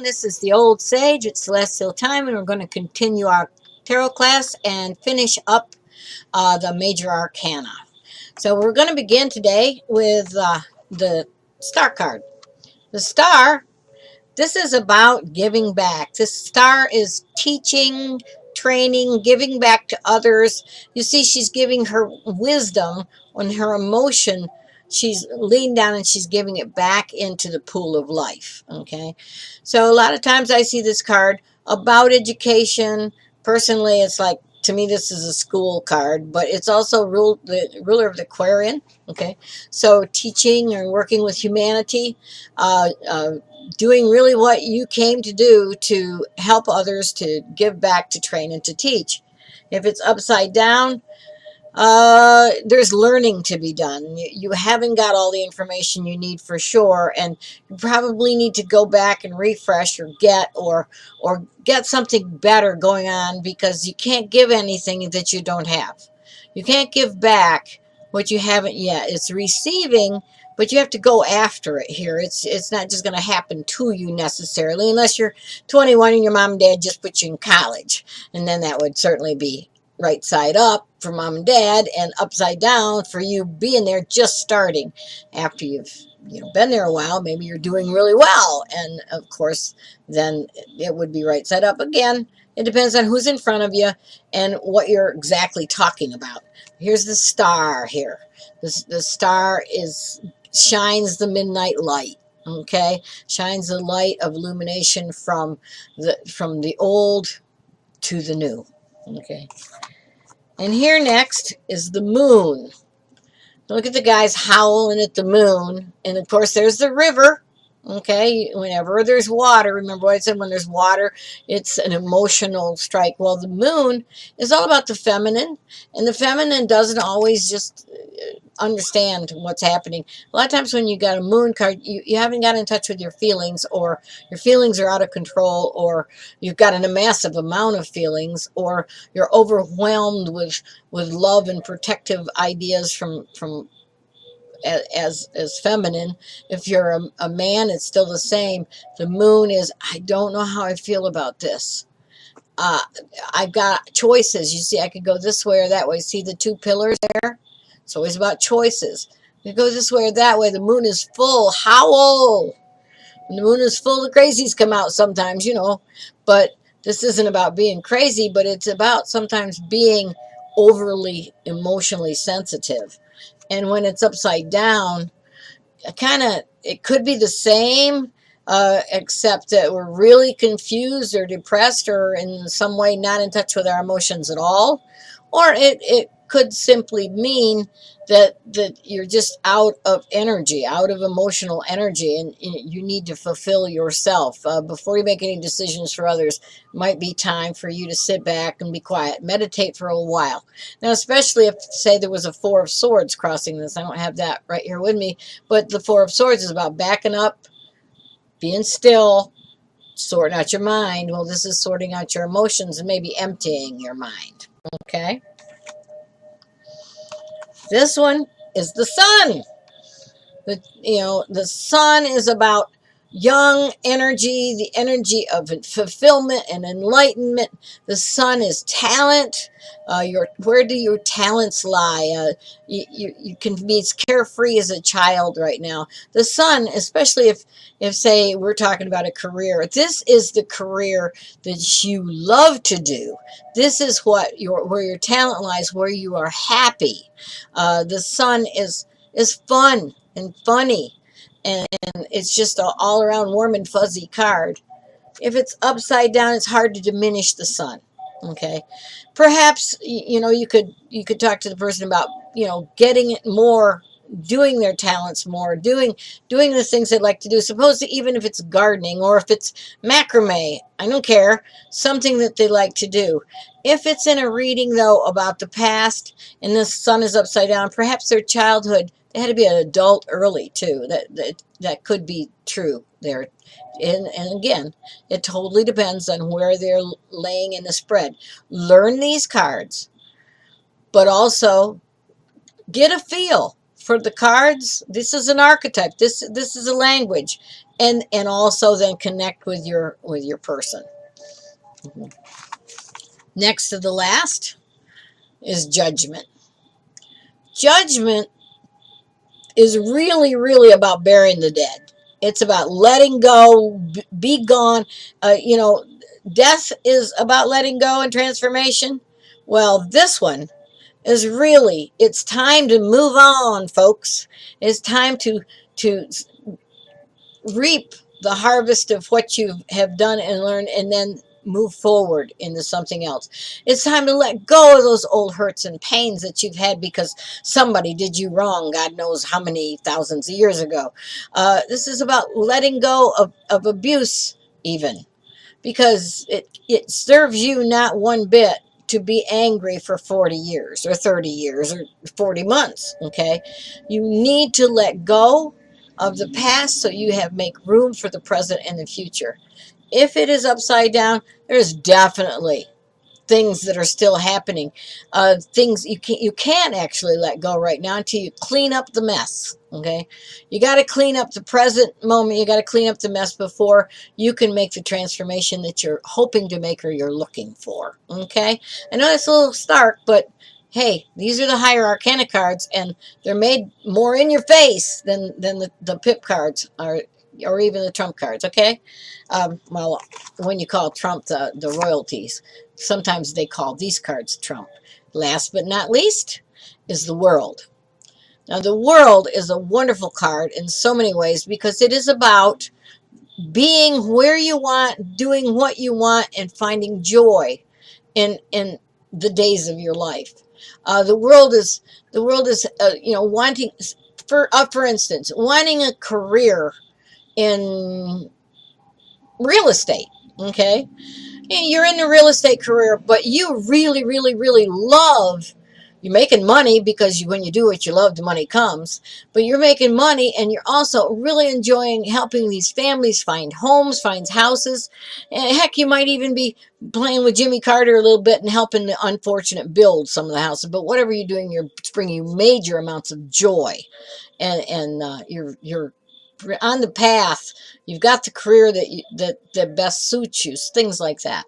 This is the Old Sage. It's Celestial Time, and we're going to continue our tarot class and finish up the Major Arcana. So we're going to begin today with the Star card. The Star, this is about giving back. This Star is teaching, training, giving back to others. You see, she's giving her wisdom on her emotion. She's leaned down and she's giving it back into the pool of life. Okay. So a lot of times I see this card about education. Personally, it's like, to me, this is a school card, but it's also the ruler of the Aquarian. Okay. So teaching and working with humanity, doing really what you came to do to help others, to give back, to train, and to teach. If it's upside down, there's learning to be done. You haven't got all the information you need for sure, and you probably need to go back and refresh or get something better going on, because you can't give anything that you don't have. You can't give back what you haven't yet. It's receiving, but you have to go after it here. It's not just going to happen to you necessarily, unless you're 21 and your mom and dad just put you in college, and then that would certainly be right side up for mom and dad, and upside down for you being there just starting. After you've been there a while, maybe you're doing really well, and of course then it would be right side up again. It depends on who's in front of you and what you're exactly talking about. Here's the Star here. The Star shines the midnight light. Okay, shines the light of illumination from the old to the new. Okay. And here next is the Moon. Look at the guys howling at the moon. And of course there's the river. Okay, whenever there's water, remember what I said, when there's water, it's an emotional strike. Well, the moon is all about the feminine, and the feminine doesn't always just understand what's happening. A lot of times when you got a moon card, you haven't got in touch with your feelings, or your feelings are out of control, or you've got a massive amount of feelings, or you're overwhelmed with love and protective ideas from as feminine. If you're a man, it's still the same. The moon is, I don't know how I feel about this. I've got choices. You see, I could go this way or that way. See the two pillars there? It's always about choices. You go this way or that way. The moon is full. Howl! When the moon is full, the crazies come out sometimes, But this isn't about being crazy, but it's about sometimes being overly emotionally sensitive. And when it's upside down, it could be the same, except that we're really confused or depressed, or in some way not in touch with our emotions at all. Or it could simply mean that you're just out of energy, out of emotional energy, and you need to fulfill yourself. Before you make any decisions for others, it might be time for you to sit back and be quiet, meditate for a while. Now, especially if, say, there was a Four of Swords crossing this. I don't have that right here with me, but the Four of Swords is about backing up, being still, sorting out your mind. Well, this is sorting out your emotions and maybe emptying your mind. Okay? This one is the Sun. The Sun is about young energy, the energy of fulfillment and enlightenment. The Sun is talent. Where do your talents lie? You can be as carefree as a child right now. The Sun, especially if say we're talking about a career, this is the career that you love to do. This is where your talent lies, where you are happy. The Sun is fun and funny, and it's just an all-around warm and fuzzy card. If it's upside down, it's hard to diminish the Sun. Okay, perhaps you could talk to the person about getting it more, doing their talents more, doing the things they'd like to do. Suppose that even if it's gardening, or if it's macrame, I don't care, something that they like to do. If it's in a reading though about the past and the Sun is upside down, perhaps their childhood, they had to be an adult early too. That could be true there. And again, it totally depends on where they're laying in the spread. Learn these cards, but also get a feel for the cards. This is an archetype. This is a language. and also then connect with your person. Next to the last is judgment. Judgment is really, really about burying the dead. It's about letting go, be gone. Death is about letting go and transformation. Well, this one is really, it's time to move on, folks. It's time to reap the harvest of what you have done and learned, and then move forward into something else. It's time to let go of those old hurts and pains that you've had because somebody did you wrong, God knows how many thousands of years ago. This is about letting go of abuse, even, because it serves you not one bit to be angry for 40 years or 30 years or 40 months. Okay, you need to let go of the past so you have make room for the present and the future. If it is upside down, there's definitely things that are still happening, things you can't actually let go right now until you clean up the mess. Okay, you got to clean up the present moment. You got to clean up the mess before you can make the transformation that you're hoping to make or you're looking for. Okay, I know it's a little stark, but hey, these are the higher arcana cards, and they're made more in your face than the pip cards are, or even the trump cards. Okay, well, when you call Trump the royalties, sometimes they call these cards Trump. Last but not least is the world. Now, the world is a wonderful card in so many ways because it is about being where you want, doing what you want, and finding joy in the days of your life. The world is wanting, for instance, wanting a career in real estate. Okay, you're in the real estate career, but you really, really, really love, you're making money because when you do what you love, the money comes, but you're making money and you're also really enjoying helping these families find homes, find houses, and heck, you might even be playing with Jimmy Carter a little bit and helping the unfortunate build some of the houses, but whatever you're doing, it's bringing you major amounts of joy, and you're on the path. You've got the career that best suits you, things like that.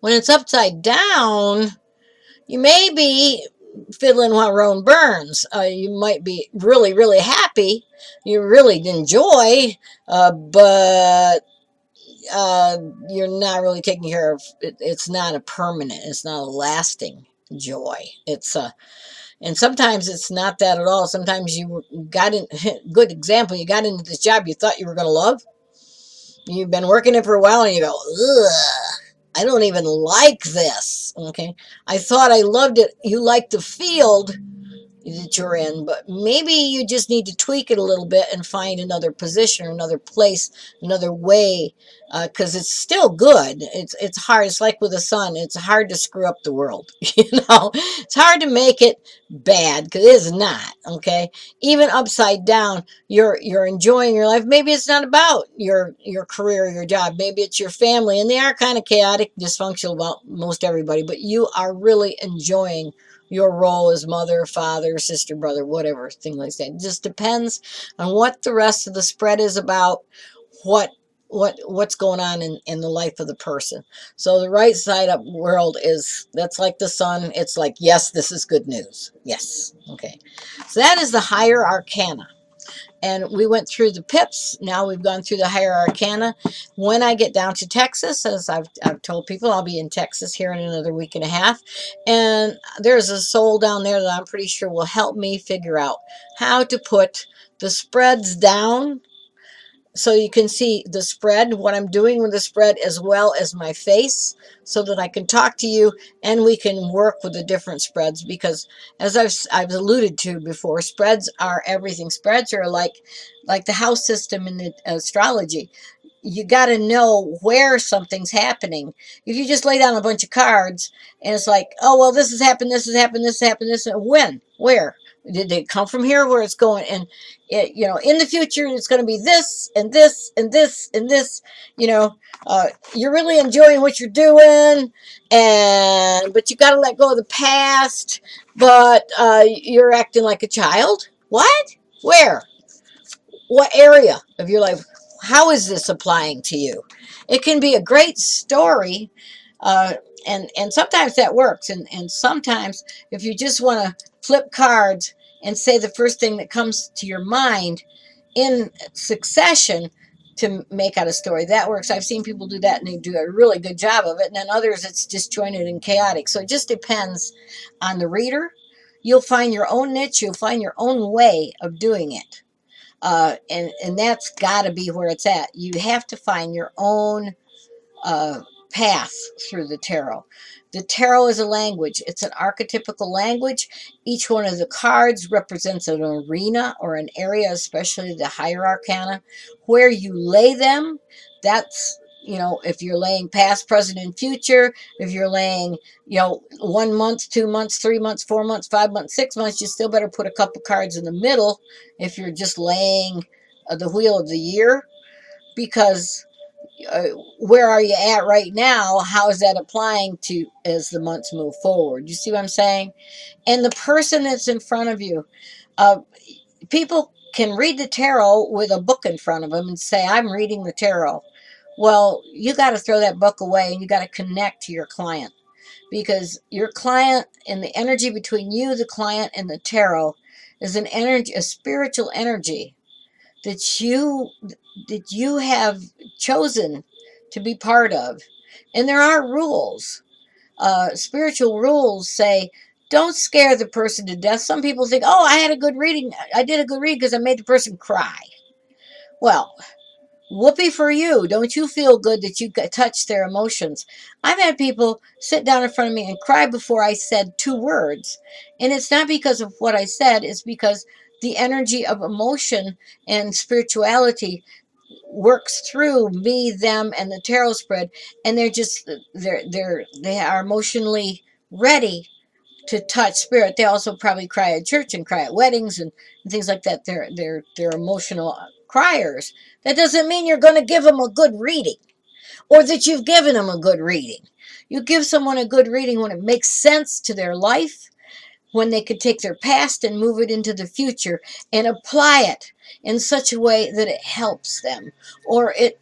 When it's upside down, you may be fiddling while Rome burns. You might be really, really happy. You really enjoy, but you're not really taking care of it. It's not a permanent, it's not a lasting joy. And sometimes it's not that at all. Sometimes you got in, good example, you got into this job you thought you were going to love. You've been working it for a while and you go, ugh, I don't even like this. Okay. I thought I loved it. You like the field that you're in, but maybe you just need to tweak it a little bit and find another position or another place, another way, because it's still good. It's hard. It's like with the sun. It's hard to screw up the world. It's hard to make it bad because it is not. Okay, even upside down, you're enjoying your life. Maybe it's not about your career, your job. Maybe it's your family, and they are kind of chaotic, dysfunctional about most everybody. But you are really enjoying your role as mother, father, sister, brother, whatever, thing like that. It just depends on what the rest of the spread is about, what's going on in the life of the person. So the right side up world that's like the sun. It's like, yes, this is good news. Yes. Okay. So that is the higher arcana. And we went through the pips. Now we've gone through the higher arcana. When I get down to Texas, as I've told people, I'll be in Texas here in another week and a half. And there's a soul down there that I'm pretty sure will help me figure out how to put the spreads down so you can see the spread, what I'm doing with the spread, as well as my face, so that I can talk to you and we can work with the different spreads. Because as I've alluded to before, spreads are everything. Spreads are like the house system in the astrology. You got to know where something's happening. If you just lay down a bunch of cards and it's like, oh, well, this has happened, this has happened, this has happened, this, when, where? Did it come from here? Where it's going? And in the future, it's going to be this and this and this and this. You're really enjoying what you're doing, but you got to let go of the past. But you're acting like a child. What? Where? what area of your life, how is this applying to you? It can be a great story, uh, and sometimes that works, and sometimes if you just want to flip cards and say the first thing that comes to your mind in succession to make out a story, that works. I've seen people do that and they do a really good job of it, and then others it's disjointed and chaotic. So it just depends on the reader. You'll find your own niche, you'll find your own way of doing it, and that's got to be where it's at. You have to find your own uh, path through the tarot. The tarot is a language. It's an archetypical language. Each one of the cards represents an arena or an area, especially the higher arcana. Where you lay them, that's, if you're laying past, present, and future, if you're laying, 1 month, 2 months, 3 months, 4 months, 5 months, 6 months, you still better put a couple cards in the middle if you're just laying the wheel of the year, because uh, where are you at right now? How is that applying to as the months move forward? You see what I'm saying? And the person that's in front of you, uh, people can read the tarot with a book in front of them and say, I'm reading the tarot. Well, you got to throw that book away and you got to connect to your client, because your client and the energy between you, the client, and the tarot is an energy, a spiritual energy that you have chosen to be part of. And there are rules. Spiritual rules say, don't scare the person to death. Some people think, oh, I had a good reading. I did a good read because I made the person cry. Well, whoopee for you. Don't you feel good that you touched their emotions? I've had people sit down in front of me and cry before I said 2 words. And it's not because of what I said, it's because the energy of emotion and spirituality works through me, them, and the tarot spread, and they are emotionally ready to touch spirit. They also probably cry at church and cry at weddings and things like that. They're emotional criers. That doesn't mean you're going to give them a good reading or that you've given them a good reading. You give someone a good reading when it makes sense to their life, when they could take their past and move it into the future and apply it in such a way that it helps them, or it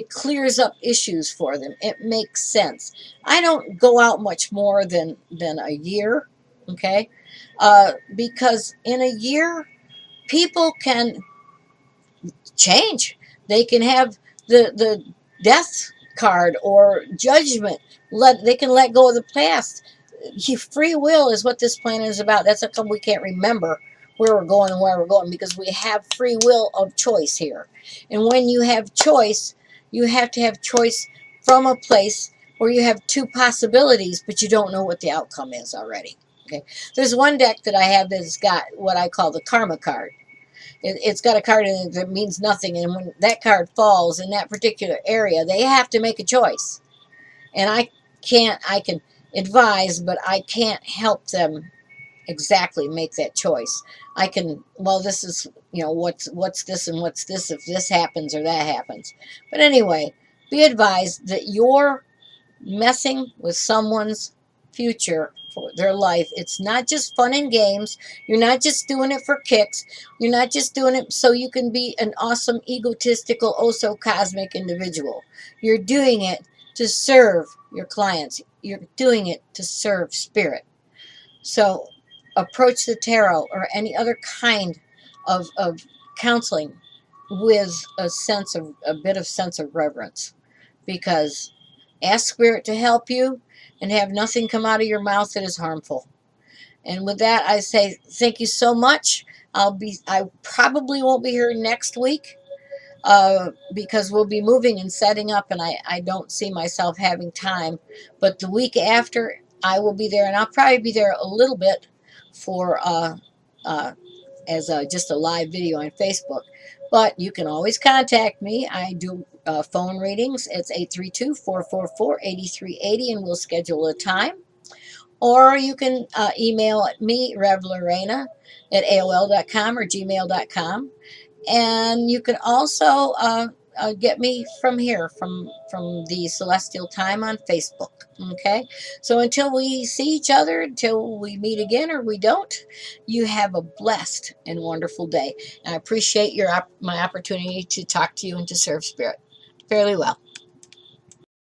clears up issues for them. It makes sense. I don't go out much more than a year, okay? Because in a year, people can change. They can have the death card or judgment. They can let go of the past. Free will is what this planet is about. That's how come we can't remember where we're going and where we're going, because we have free will of choice here. And when you have choice, you have to have choice from a place where you have 2 possibilities, but you don't know what the outcome is already. Okay. There's one deck that I have that's got what I call the karma card. It's got a card in it that means nothing, and when that card falls in that particular area, they have to make a choice. And I can advise, but I can't help them exactly make that choice. I can, well, this is, what's this and what's this if this happens or that happens. But anyway, be advised that you're messing with someone's future for their life. It's not just fun and games. You're not just doing it for kicks. You're not just doing it so you can be an awesome, egotistical, oh so cosmic individual. You're doing it to serve your clients. You're doing it to serve spirit. So approach the tarot or any other kind of counseling with a bit of sense of reverence, because ask spirit to help you and have nothing come out of your mouth that is harmful. And with that, I say thank you so much. I probably won't be here next week, because we'll be moving and setting up, and I don't see myself having time. But the week after, I will be there, and I'll probably be there a little bit for uh, as just a live video on Facebook. But you can always contact me. I do phone readings. It's 832-444-8380, and we'll schedule a time. Or you can email me, revlorena at AOL.com or gmail.com. And you can also get me from here, from the Celestial Time on Facebook. Okay, so until we see each other, until we meet again, or we don't, you have a blessed and wonderful day. And I appreciate my opportunity to talk to you and to serve Spirit fairly well.